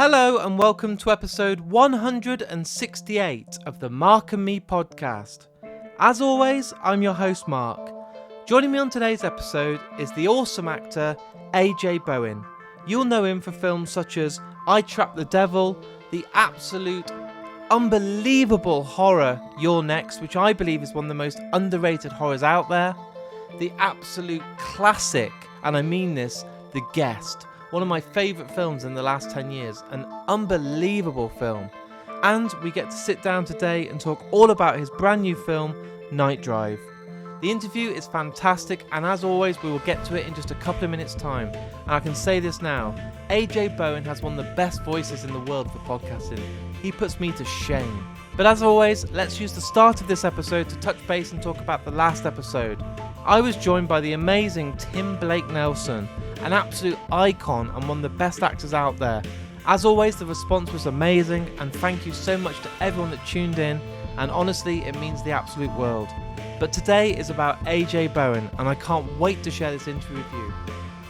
Hello and welcome to episode 168 of the Mark and Me podcast. As always, I'm your host Mark. Joining me on today's episode is the awesome actor AJ Bowen. You'll know him for films such as I Trapped the Devil, the absolute unbelievable horror You're Next, which I believe is one of the most underrated horrors out there, the absolute classic, and I mean this, The Guest, one of my favourite films in the last 10 years, an unbelievable film. And we get to sit down today and talk all about his brand new film, Night Drive. The interview is fantastic, and as always, we will get to it in just a couple of minutes' time. And I can say this now, AJ Bowen has one of the best voices in the world for podcasting. He puts me to shame. But as always, let's use the start of this episode to touch base and talk about the last episode. I was joined by the amazing Tim Blake Nelson, an absolute icon and one of the best actors out there. As always, the response was amazing, and thank you so much to everyone that tuned in, and honestly, it means the absolute world. But today is about AJ Bowen, and I can't wait to share this interview with you.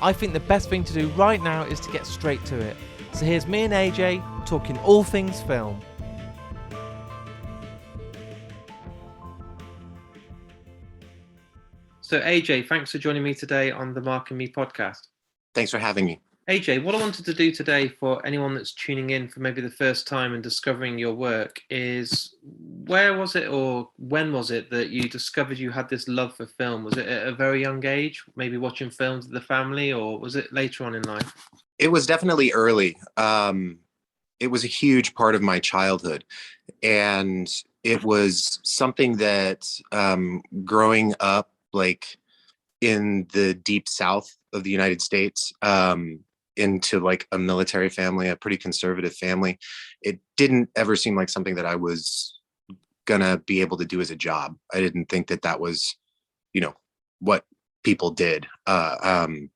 I think the best thing to do right now is to get straight to it. So here's me and AJ talking all things film. So AJ, thanks for joining me today on the Mark and Me podcast. Thanks for having me. AJ, what I wanted to do today for anyone that's tuning in for maybe the first time and discovering your work is, where was it or when was it that you discovered you had this love for film? Was it at a very young age, maybe watching films with the family, or was it later on in life? It was definitely early. It was a huge part of my childhood. And it was something that growing up, like in the deep South of the United States, into like a military family, a pretty conservative family, it didn't ever seem like something that I was gonna be able to do as a job. I didn't think that that was, what people did. And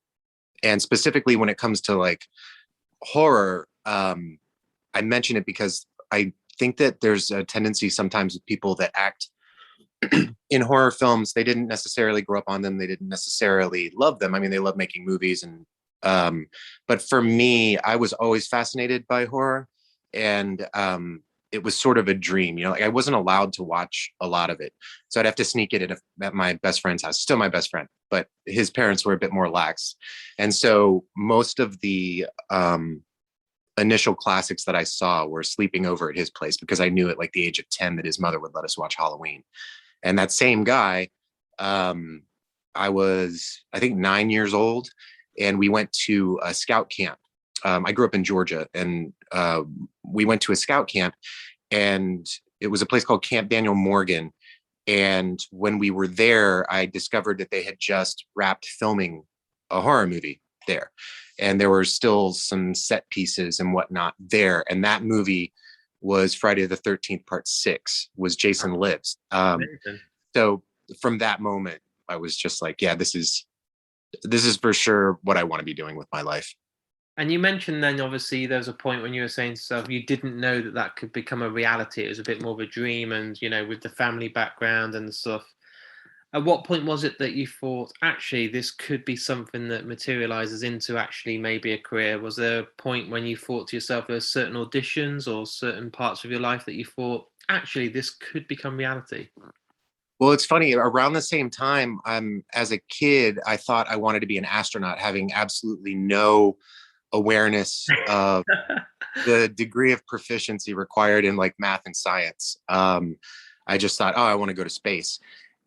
specifically when it comes to like horror, I mention it because I think that there's a tendency sometimes with people that act in horror films, they didn't necessarily grow up on them. They didn't necessarily love them. I mean, they love making movies but for me, I was always fascinated by horror, and it was sort of a dream, like I wasn't allowed to watch a lot of it. So I'd have to sneak it at my best friend's house, still my best friend, but his parents were a bit more lax. And so most of the initial classics that I saw were sleeping over at his place because I knew at like the age of 10 that his mother would let us watch Halloween. And that same guy, I was, I think, 9 years old, and we went to a scout camp. I grew up in Georgia, and we went to a scout camp, and it was a place called Camp Daniel Morgan. And when we were there, I discovered that they had just wrapped filming a horror movie there. And there were still some set pieces and whatnot there. And that movie was Friday the 13th, part 6, was Jason Lives. So from that moment, I was just like, yeah, this is for sure what I want to be doing with my life. And you mentioned then, obviously, there was a point when you were saying to yourself, you didn't know that that could become a reality. It was a bit more of a dream, and, with the family background and stuff. At what point was it that you thought, actually, this could be something that materializes into actually maybe a career? Was there a point when you thought to yourself there were certain auditions or certain parts of your life that you thought, actually, this could become reality? Well, it's funny. Around the same time, as a kid, I thought I wanted to be an astronaut, having absolutely no awareness of the degree of proficiency required in like math and science. I just thought, I want to go to space.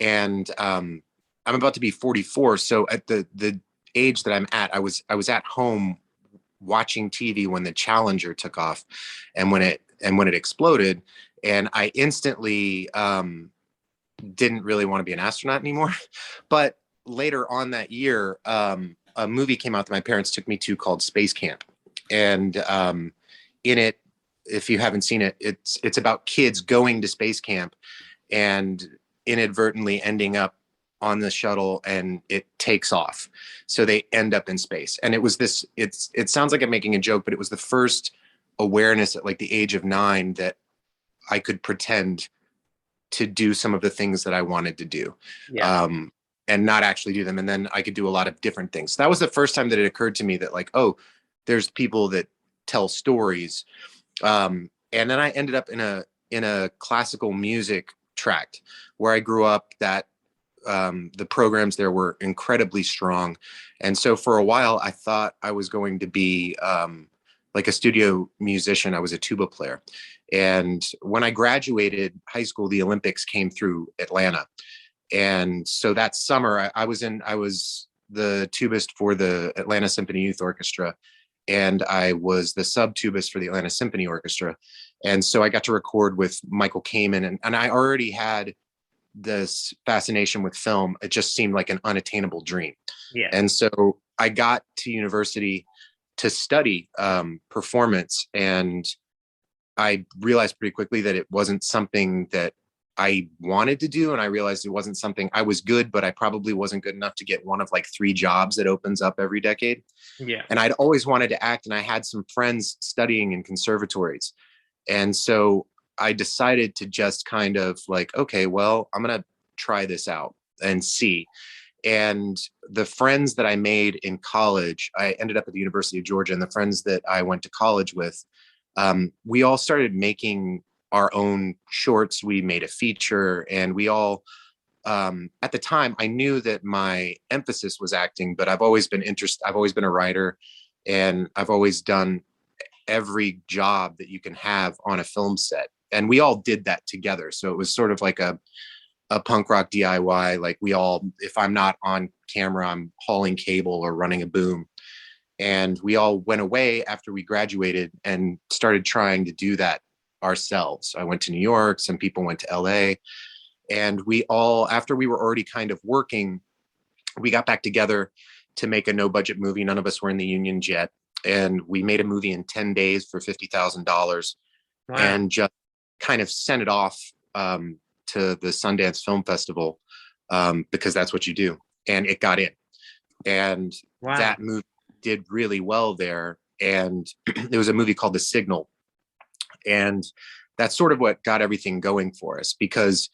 And I'm about to be 44. So at the age that I'm at, I was at home watching TV when the Challenger took off, and when it exploded, and I instantly didn't really want to be an astronaut anymore. But later on that year, a movie came out that my parents took me to called Space Camp, and in it, if you haven't seen it, it's about kids going to space camp and inadvertently ending up on the shuttle, and it takes off. So they end up in space. And it was this, it sounds like I'm making a joke, but it was the first awareness at like the age of 9 that I could pretend to do some of the things that I wanted to do. Yeah. And not actually do them. And then I could do a lot of different things. That was the first time that it occurred to me that like, oh, there's people that tell stories. And then I ended up in a classical music tract where I grew up. That the programs there were incredibly strong. And so for a while, I thought I was going to be like a studio musician. I was a tuba player. And when I graduated high school, the Olympics came through Atlanta. And so that summer I was the tubist for the Atlanta Symphony Youth Orchestra. And I was the sub tubist for the Atlanta Symphony Orchestra. And so I got to record with Michael Kamen, and I already had this fascination with film. It just seemed like an unattainable dream. Yeah. And so I got to university to study performance, and I realized pretty quickly that it wasn't something that I wanted to do. And I realized it wasn't something I was good, but I probably wasn't good enough to get one of like 3 jobs that opens up every decade. Yeah. And I'd always wanted to act, and I had some friends studying in conservatories. And so I decided to just kind of like, okay, well, I'm going to try this out and see. And the friends that I made in college, I ended up at the University of Georgia, and the friends that I went to college with, we all started making our own shorts. We made a feature, and we all, at the time, I knew that my emphasis was acting, but I've always been a writer, and I've always done every job that you can have on a film set. And we all did that together. So it was sort of like a punk rock DIY. Like we all, if I'm not on camera, I'm hauling cable or running a boom. And we all went away after we graduated and started trying to do that ourselves. I went to New York, some people went to LA, and we all, after we were already kind of working, we got back together to make a no budget movie. None of us were in the union yet. And we made a movie in 10 days for $50,000. Wow. And just kind of sent it off to the Sundance Film Festival because that's what you do. And it got in. And wow. That movie did really well there. And it was a movie called The Signal. And that's sort of what got everything going for us, because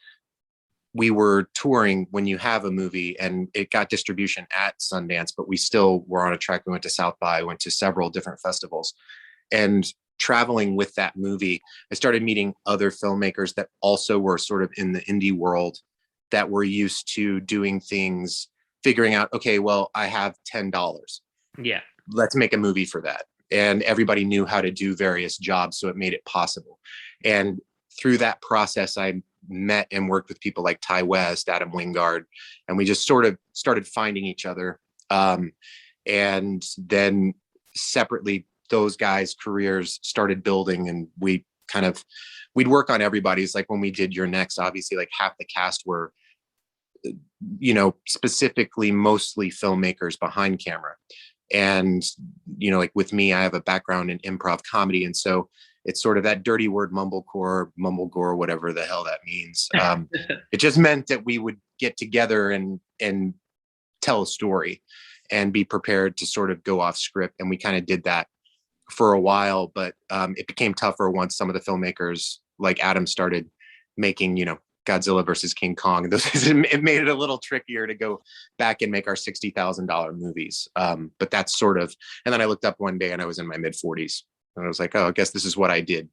we were touring when you have a movie, and it got distribution at Sundance, but we still were on a track. We went to South by, went to several different festivals, and traveling with that movie, I started meeting other filmmakers that also were sort of in the indie world, that were used to doing things, figuring out, okay, well, I have $10. Yeah. Let's make a movie for that. And everybody knew how to do various jobs, so it made it possible. And through that process, I met and worked with people like Ty West, Adam Wingard, and we just sort of started finding each other. And then separately, those guys' careers started building, and we'd work on everybody's. Like when we did Your Next, obviously, like half the cast were, specifically mostly filmmakers behind camera. And, like with me, I have a background in improv comedy. And so it's sort of that dirty word, mumblecore, whatever the hell that means. It just meant that we would get together and tell a story and be prepared to sort of go off script. And we kind of did that for a while, but it became tougher once some of the filmmakers like Adam started making, Godzilla versus King Kong. It made it a little trickier to go back and make our $60,000 movies. But that's sort of, and then I looked up one day and I was in my mid-40s. And I was like, oh, I guess this is what I did.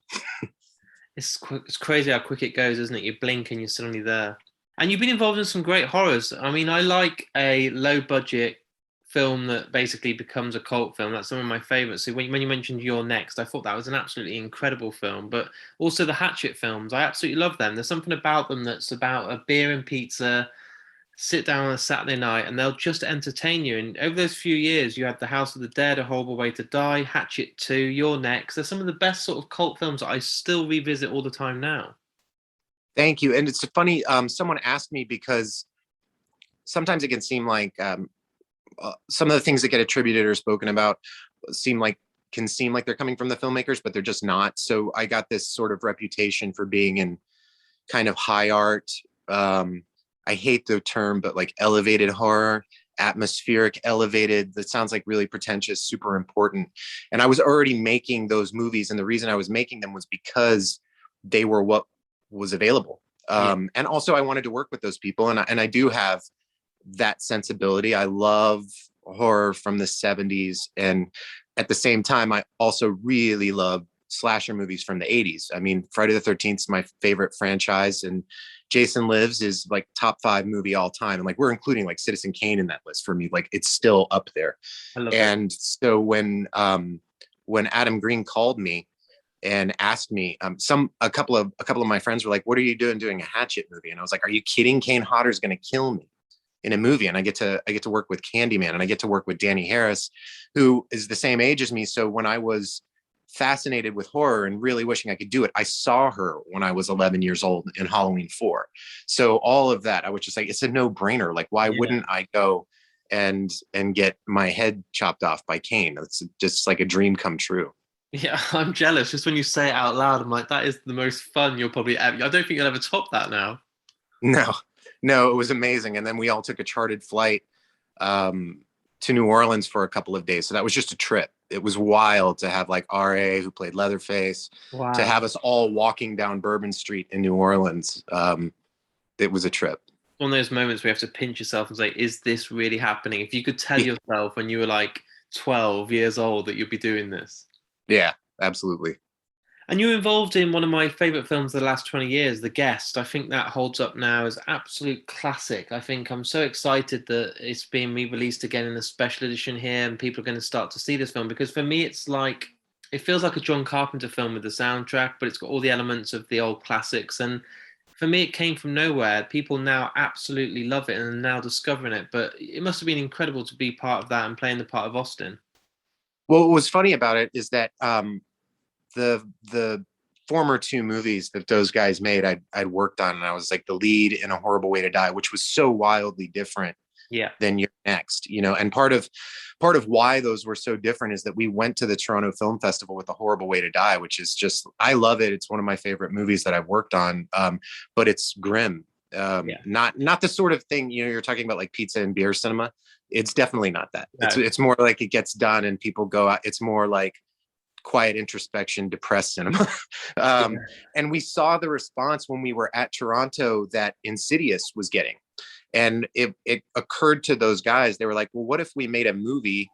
It's crazy how quick it goes, isn't it? You blink and you're suddenly there. And you've been involved in some great horrors. I mean, I like a low-budget film that basically becomes a cult film. That's some of my favorites. So when you mentioned Your Next, I thought that was an absolutely incredible film. But also the Hatchet films, I absolutely love them. There's something about them that's about a beer and pizza, sit down on a Saturday night, and they'll just entertain you. And over those few years, you had The House of the Dead, A Horrible Way to Die, Hatchet 2, Your Next. They're some of the best sort of cult films that I still revisit all the time now. Thank you. And it's funny, someone asked me, because sometimes it can seem like some of the things that get attributed or spoken about can seem like they're coming from the filmmakers, but they're just not. So I got this sort of reputation for being in kind of high art. I hate the term, but like elevated horror, atmospheric, elevated. That sounds like really pretentious, super important. And I was already making those movies. And the reason I was making them was because they were what was available. And also I wanted to work with those people. And I do have that sensibility. I love horror from the 70s. And at the same time, I also really love slasher movies from the 80s. I mean, Friday the 13th is my favorite franchise, and Jason Lives is like top 5 movie all time. And like we're including like Citizen Kane in that list for me. Like it's still up there. I love it. And so when Adam Green called me and asked me, a couple of my friends were like, "What are you doing a Hatchet movie?" And I was like, "Are you kidding? Kane Hodder's going to kill me in a movie." And I get to work with Candyman, and I get to work with Danny Harris, who is the same age as me. So when I was fascinated with horror and really wishing I could do it, I saw her when I was 11 years old in Halloween 4. So all of that, I was just like, it's a no-brainer. Like, why wouldn't I go and get my head chopped off by Kane? It's just like a dream come true. Yeah, I'm jealous. Just when you say it out loud, I'm like, that is the most fun you'll probably ever. I don't think you'll ever top that now. No, it was amazing. And then we all took a chartered flight to New Orleans for a couple of days. So that was just a trip. It was wild to have like R.A., who played Leatherface, to have us all walking down Bourbon Street in New Orleans. It was a trip. One of those moments where you have to pinch yourself and say, is this really happening? If you could tell yourself when you were like 12 years old that you'd be doing this. Yeah, absolutely. And you were involved in one of my favorite films of the last 20 years, The Guest. I think that holds up now as absolute classic. I think I'm so excited that it's being re-released again in a special edition here, and people are going to start to see this film, because for me, it's like, it feels like a John Carpenter film with the soundtrack, but it's got all the elements of the old classics. And for me, it came from nowhere. People now absolutely love it and are now discovering it. But it must have been incredible to be part of that and playing the part of Austin. Well, what was funny about it is that the former 2 movies that those guys made, I'd worked on, and I was like the lead in A Horrible Way to Die, which was so wildly different than You're Next, and part of why those were so different is that we went to the Toronto Film Festival with A Horrible Way to Die, which is just, I love it. It's one of my favorite movies that I've worked on. But it's grim. Not the sort of thing, you're talking about like pizza and beer cinema. It's definitely not that. No. It's more like it gets done and people go out. It's more like quiet introspection, depressed cinema. And we saw the response when we were at Toronto that Insidious was getting. And it occurred to those guys, they were like, well, what if we made a movie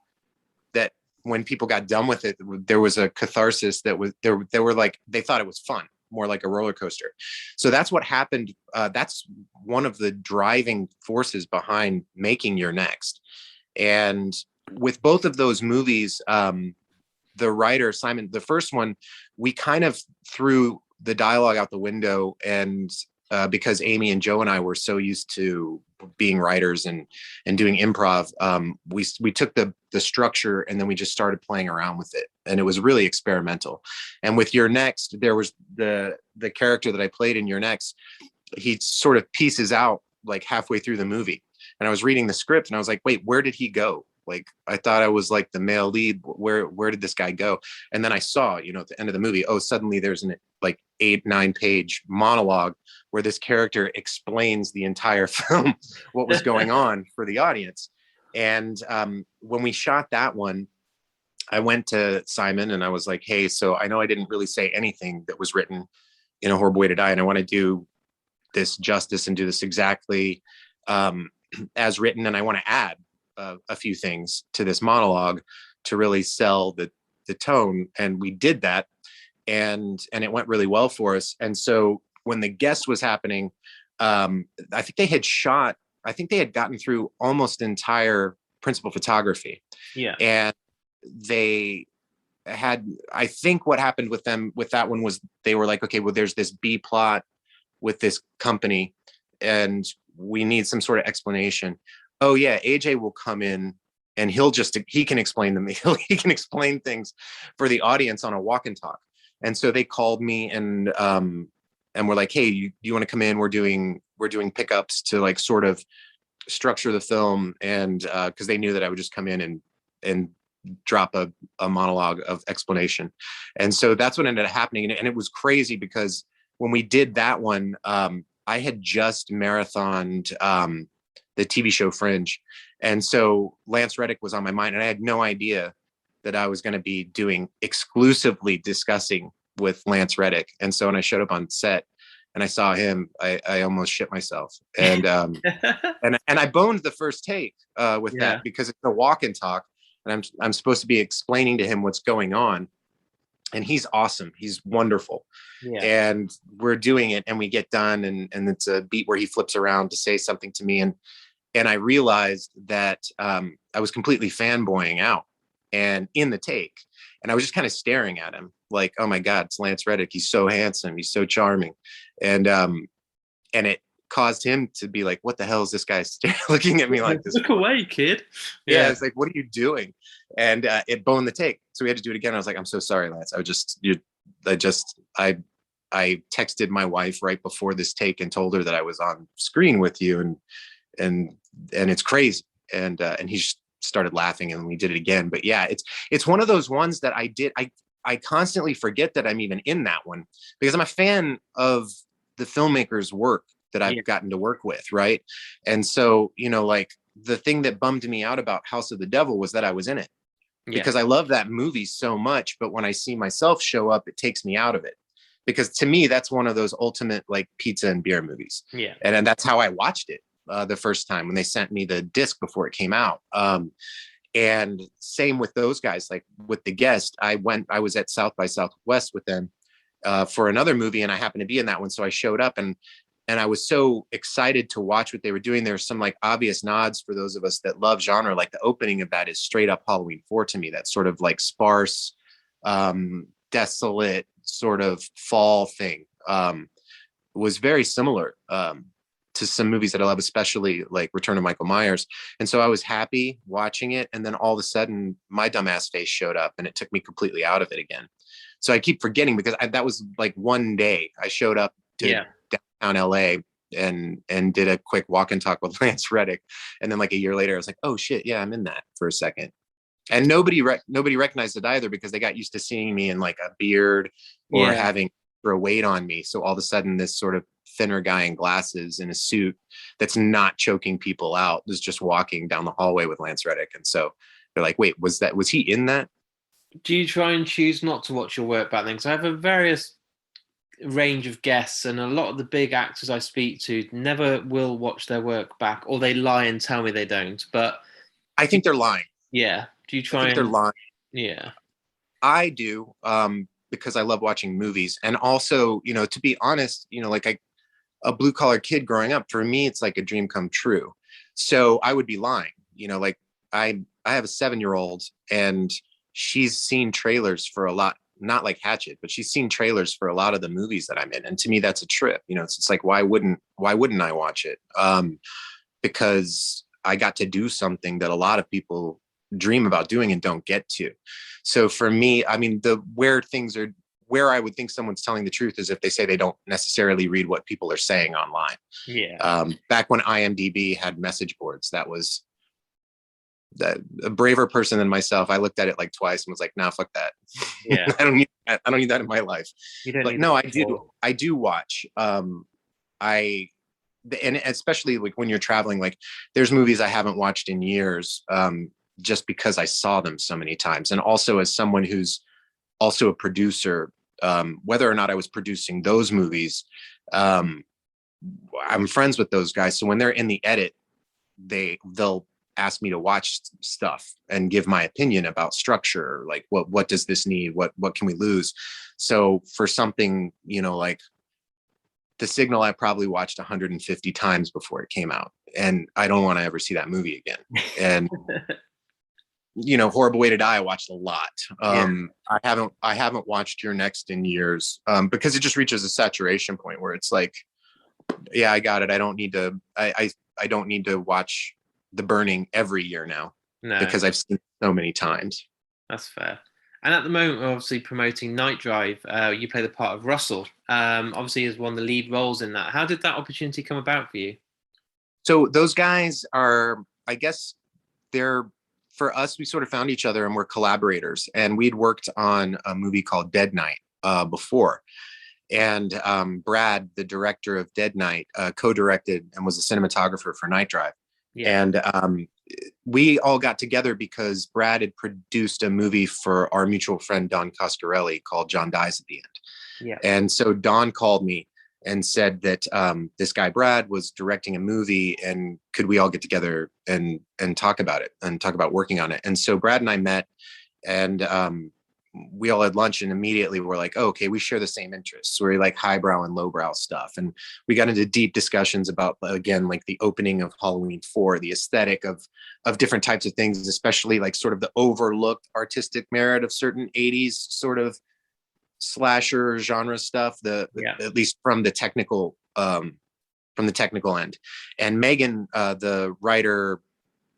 that when people got done with it, there was a catharsis that was there. They were like, they thought it was fun, more like a roller coaster. So that's what happened. That's one of the driving forces behind making You're Next. And with both of those movies, the writer, Simon, the first one, we kind of threw the dialogue out the window, and because Amy and Joe and I were so used to being writers and doing improv, we took the structure and then we just started playing around with it, and it was really experimental. And with You're Next, there was the character that I played in You're Next. He sort of pieces out like halfway through the movie, and I was reading the script and I was like, wait, where did he go? Like, I thought I was like the male lead. Where did this guy go? And then I saw, at the end of the movie, suddenly there's an like 8-9 page monologue where this character explains the entire film, what was going on for the audience. And when we shot that one, I went to Simon and I was like, hey, so I know I didn't really say anything that was written in A Horrible Way to Die, and I want to do this justice and do this exactly as written. And I want to add a few things to this monologue to really sell the tone. And we did that, and it went really well for us. And so when The Guest was happening, I think they had gotten through almost entire principal photography. Yeah. And they had, I think what happened with them with that one was they were like, okay, well, there's this B plot with this company and we need some sort of explanation. Oh yeah, AJ will come in and he can explain them. He can explain things for the audience on a walk and talk. And so they called me and we're like, hey, you want to come in? We're doing pickups to like sort of structure the film. And because they knew that I would just come in and drop a monologue of explanation. And so that's what ended up happening. And it was crazy because when we did that one, I had just marathoned the TV show Fringe. And so Lance Reddick was on my mind, and I had no idea that I was going to be doing exclusively discussing with Lance Reddick. And so when I showed up on set and I saw him, I almost shit myself. And and I boned the first take with that because it's a walk and talk. and I'm supposed to be explaining to him what's going on. And he's awesome. He's wonderful. Yeah. And we're doing it, and we get done, and it's a beat where he flips around to say something to me. And I realized that I was completely fanboying out and in the take. And I was just kind of staring at him like, oh my God, it's Lance Reddick. He's so handsome. He's so charming. And it caused him to be like, what the hell is this guy looking at me like this? Look away, kid. Yeah. It's like, what are you doing? And it boned the take. So we had to do it again. I was like, I'm so sorry, Lance. I texted my wife right before this take and told her that I was on screen with you, and it's crazy. And he just started laughing, and we did it again. But yeah, it's one of those ones that I constantly forget that I'm even in that one, because I'm a fan of the filmmaker's work that I've gotten to work with. Right. And so, like, the thing that bummed me out about House of the Devil was that I was in it, because I love that movie so much. But when I see myself show up, it takes me out of it, because to me, that's one of those ultimate like pizza and beer movies. Yeah. And that's how I watched it the first time when they sent me the disc before it came out. And same with those guys, like with The Guest, I was at South by Southwest with them for another movie, and I happened to be in that one. So I showed up, and I was so excited to watch what they were doing. There's some like obvious nods for those of us that love genre. Like the opening of that is straight up Halloween 4 to me. That sort of like sparse, desolate sort of fall thing was very similar to some movies that I love, especially like Return of Michael Myers. And so I was happy watching it. And then all of a sudden my dumbass face showed up, and it took me completely out of it again. So I keep forgetting, because that was like one day I showed up to downtown LA and did a quick walk and talk with Lance Reddick. And then like a year later, I was like, oh shit, yeah, I'm in that for a second. And nobody recognized it either, because they got used to seeing me in like a beard or having a weight on me. So all of a sudden, this sort of thinner guy in glasses in a suit that's not choking people out was just walking down the hallway with Lance Reddick. And so they're like, wait, was he in that? Do you try and choose not to watch your work back then? Because I have a various range of guests, and a lot of the big actors I speak to never will watch their work back, or they lie and tell me they don't. But I think they're lying. Yeah. Do you try? I think they're lying. Yeah. I do, because I love watching movies, and also, to be honest, like a blue collar kid growing up, for me, it's like a dream come true. So I would be lying. Like I have a 7-year-old, and she's seen trailers for a lot. Not like Hatchet, but she's seen trailers for a lot of the movies that I'm in. And to me, that's a trip. It's like, why wouldn't I watch it? Because I got to do something that a lot of people dream about doing and don't get to. So for me, I mean, where I would think someone's telling the truth is if they say they don't necessarily read what people are saying online. Yeah. Back when IMDb had message boards, that was a braver person than myself. I looked at it like twice and was like, nah, fuck that. Yeah. I don't need that in my life. But no, I do watch. And especially like when you're traveling, like there's movies I haven't watched in years, just because I saw them so many times. And also as someone who's also a producer, whether or not I was producing those movies, I'm friends with those guys. So when they're in the edit, they'll ask me to watch stuff and give my opinion about structure. Like what does this need? What can we lose? So for something, like The Signal, I probably watched 150 times before it came out, and I don't want to ever see that movie again. And Horrible Way to Die, I watched a lot. I haven't watched Your Next in years, because it just reaches a saturation point where it's like, yeah, I got it. I don't need to. I don't need to watch The Burning every year now, because I've seen it so many times. That's fair. And at the moment, we're obviously promoting Night Drive. You play the part of Russell. Obviously, as one of the lead roles in that. How did that opportunity come about for you? So those guys are, I guess, for us, we sort of found each other and we're collaborators. And we'd worked on a movie called Dead Night before. And Brad, the director of Dead Night, co-directed and was a cinematographer for Night Drive. Yeah. And we all got together because Brad had produced a movie for our mutual friend Don Coscarelli called John Dies at the End. Yeah. And so Don called me and said that this guy Brad was directing a movie, and could we all get together and talk about it and talk about working on it. And so Brad and I met, and we all had lunch, and immediately we're like, oh, okay, we share the same interests. We're like highbrow and lowbrow stuff. And we got into deep discussions about, again, like the opening of Halloween 4, the aesthetic of different types of things, especially like sort of the overlooked artistic merit of certain 80s sort of slasher genre stuff, at least from the technical end. And Megan, the writer,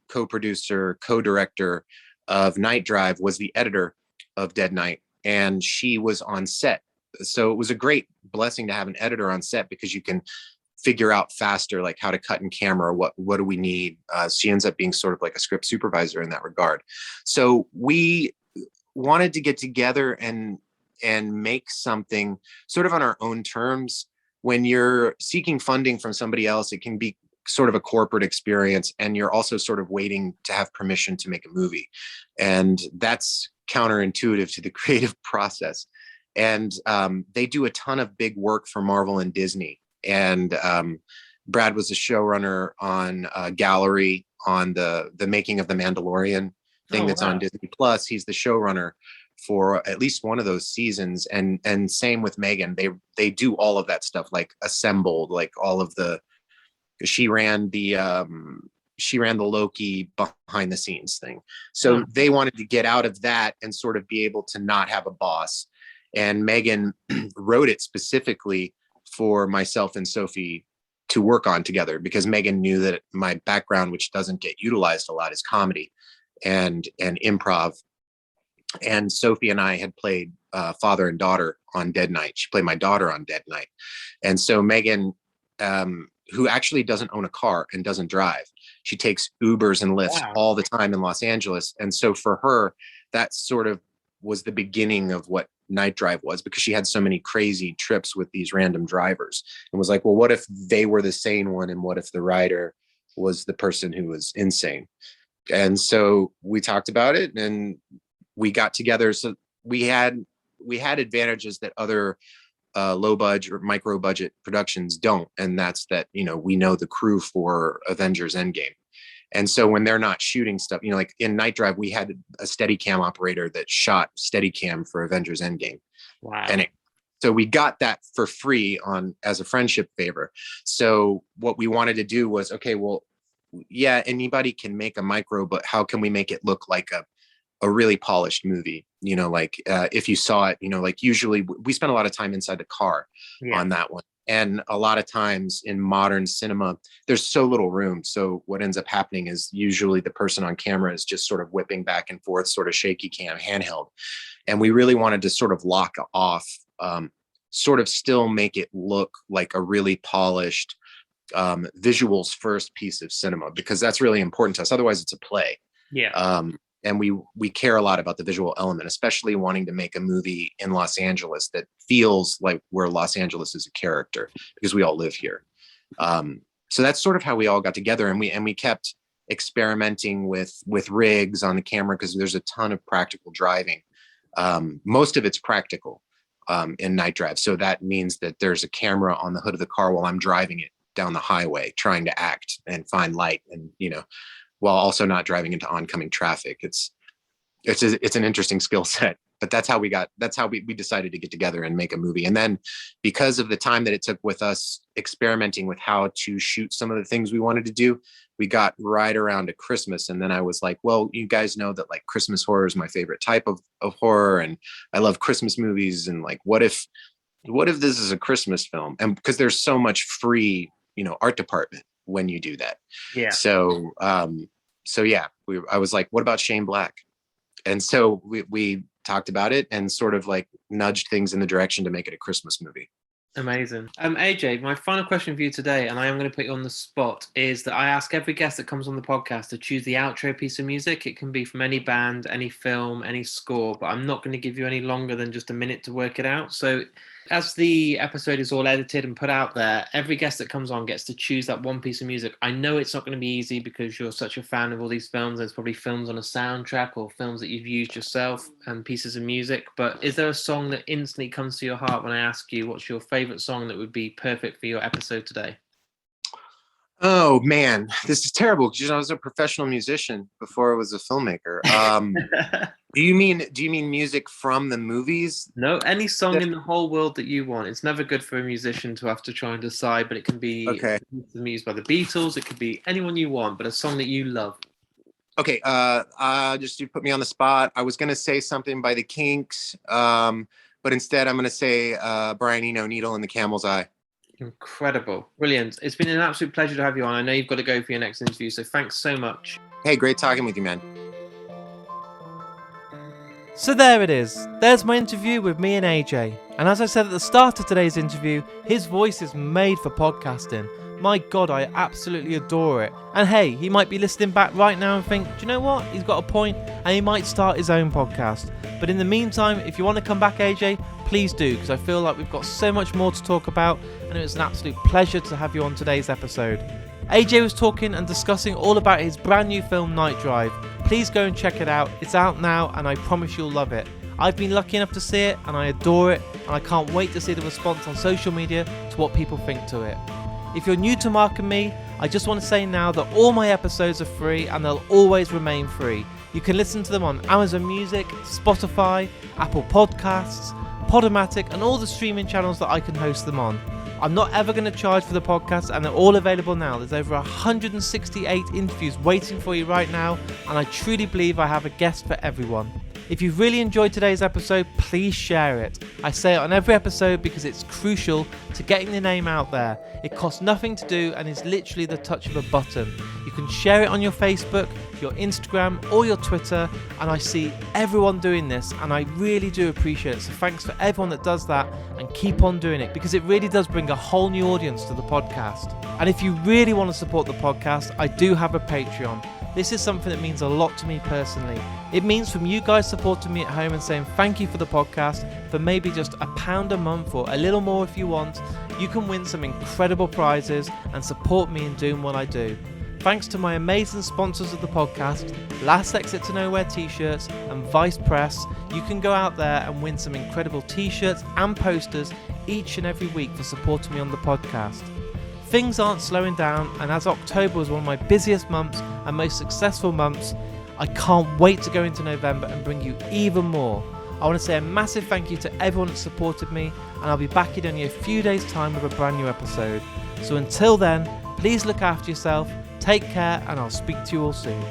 co-producer, co-director of Night Drive, was the editor of Dead Night, and she was on set. So it was a great blessing to have an editor on set, because you can figure out faster like how to cut in camera, what do we need. She ends up being sort of like a script supervisor in that regard. So we wanted to get together and make something sort of on our own terms. When you're seeking funding from somebody else, it can be sort of a corporate experience, and you're also sort of waiting to have permission to make a movie, and that's counterintuitive to the creative process. And they do a ton of big work for Marvel and Disney, and Brad was a showrunner on Gallery, on the making of the Mandalorian thing that's on Disney Plus. He's the showrunner for at least one of those seasons, and same with Megan. They do all of that stuff, like Assembled, like all of the. She ran the Loki behind the scenes thing. So they wanted to get out of that and sort of be able to not have a boss. And Megan wrote it specifically for myself and Sophie to work on together, because Megan knew that my background, which doesn't get utilized a lot, is comedy and improv. And Sophie and I had played father and daughter on Dead Night. She played my daughter on Dead Night. And so Megan, who actually doesn't own a car and doesn't drive, she takes Ubers and Lyfts all the time in Los Angeles. And so for her, that sort of was the beginning of what Night Drive was, because she had so many crazy trips with these random drivers, and was like, well, what if they were the sane one? And what if the rider was the person who was insane? And so we talked about it, and we got together. So we had advantages that other low budget or micro budget productions don't. And that's that, we know the crew for Avengers Endgame. And so when they're not shooting stuff, like in Night Drive, we had a Steadicam operator that shot Steadicam for Avengers Endgame. Wow. And so we got that for free as a friendship favor. So what we wanted to do was, okay, well, yeah, anybody can make a micro, but how can we make it look like a really polished movie? If you saw it, like usually we spend a lot of time inside the car on that one. And a lot of times in modern cinema, there's so little room. So what ends up happening is usually the person on camera is just sort of whipping back and forth, sort of shaky cam, handheld. And we really wanted to sort of lock off, sort of still make it look like a really polished visuals first piece of cinema, because that's really important to us. Otherwise it's a play. And we care a lot about the visual element, especially wanting to make a movie in Los Angeles that feels like where Los Angeles is a character, because we all live here. So that's sort of how we all got together, and we kept experimenting with rigs on the camera, because there's a ton of practical driving. Most of it's practical in Night Drive. So that means that there's a camera on the hood of the car while I'm driving it down the highway, trying to act and find light, and while also not driving into oncoming traffic. It's an interesting skill set, but that's how we decided to get together and make a movie. And then because of the time that it took with us experimenting with how to shoot some of the things we wanted to do, we got right around to Christmas. And then I was like, well, you guys know that like Christmas horror is my favorite type of horror, and I love Christmas movies. And like, what if this is a Christmas film? And because there's so much free, art department when you do that. So I was like, what about Shane Black? And so we talked about it and sort of like nudged things in the direction to make it a Christmas movie. Amazing. AJ, my final question for you today, and I am going to put you on the spot, is that I ask every guest that comes on the podcast to choose the outro piece of music. It can be from any band, any film, any score, but I'm not going to give you any longer than just a minute to work it out. So As the episode is all edited and put out there, every guest that comes on gets to choose that one piece of music. I know it's not going to be easy because you're such a fan of all these films. There's probably films on a soundtrack or films that you've used yourself and pieces of music. But is there a song that instantly comes to your heart when I ask you what's your favorite song that would be perfect for your episode today? Oh man, this is terrible because I was a professional musician before I was a filmmaker. Do you mean music from the movies? No, any song in the whole world that you want. It's never good for a musician to have to try and decide, but it can be music by the Beatles. It could be anyone you want, but a song that you love. Okay, you put me on the spot. I was gonna say something by the Kinks, but instead I'm gonna say Brian Eno, "Needle in the Camel's Eye." Incredible. Brilliant. It's been an absolute pleasure to have you on. I know you've got to go for your next interview, so thanks so much. Hey, great talking with you, man. So there it is. There's my interview with me and AJ. And as I said at the start of today's interview, his voice is made for podcasting. My God, I absolutely adore it. And hey, he might be listening back right now and think, do you know what? He's got a point, and he might start his own podcast. But in the meantime, if you want to come back, AJ, please do, because I feel like we've got so much more to talk about, and it was an absolute pleasure to have you on today's episode. AJ was talking and discussing all about his brand new film, Night Drive. Please go and check it out. It's out now, and I promise you'll love it. I've been lucky enough to see it, and I adore it, and I can't wait to see the response on social media to what people think to it. If you're new to Mark and Me, I just want to say now that all my episodes are free, and they'll always remain free. You can listen to them on Amazon Music, Spotify, Apple Podcasts, Podomatic, and all the streaming channels that I can host them on. I'm not ever going to charge for the podcast, and they're all available now. There's over 168 interviews waiting for you right now, and I truly believe I have a guest for everyone. If you've really enjoyed today's episode, please share it. I say it on every episode because it's crucial to getting the name out there. It costs nothing to do and is literally the touch of a button. You can share it on your Facebook, your Instagram, or your Twitter, and I see everyone doing this, and I really do appreciate it. So thanks for everyone that does that, and keep on doing it, because it really does bring a whole new audience to the podcast. And if you really want to support the podcast, I do have a Patreon. This is something that means a lot to me personally. It means from you guys supporting me at home and saying thank you for the podcast, for maybe just £1 a month or a little more if you want, you can win some incredible prizes and support me in doing what I do. Thanks to my amazing sponsors of the podcast, Last Exit to Nowhere t-shirts and Vice Press, you can go out there and win some incredible t-shirts and posters each and every week for supporting me on the podcast. Things aren't slowing down, and as October was one of my busiest months and most successful months, I can't wait to go into November and bring you even more. I want to say a massive thank you to everyone that supported me, and I'll be back in only a few days' time with a brand new episode. So until then, please look after yourself, take care, and I'll speak to you all soon.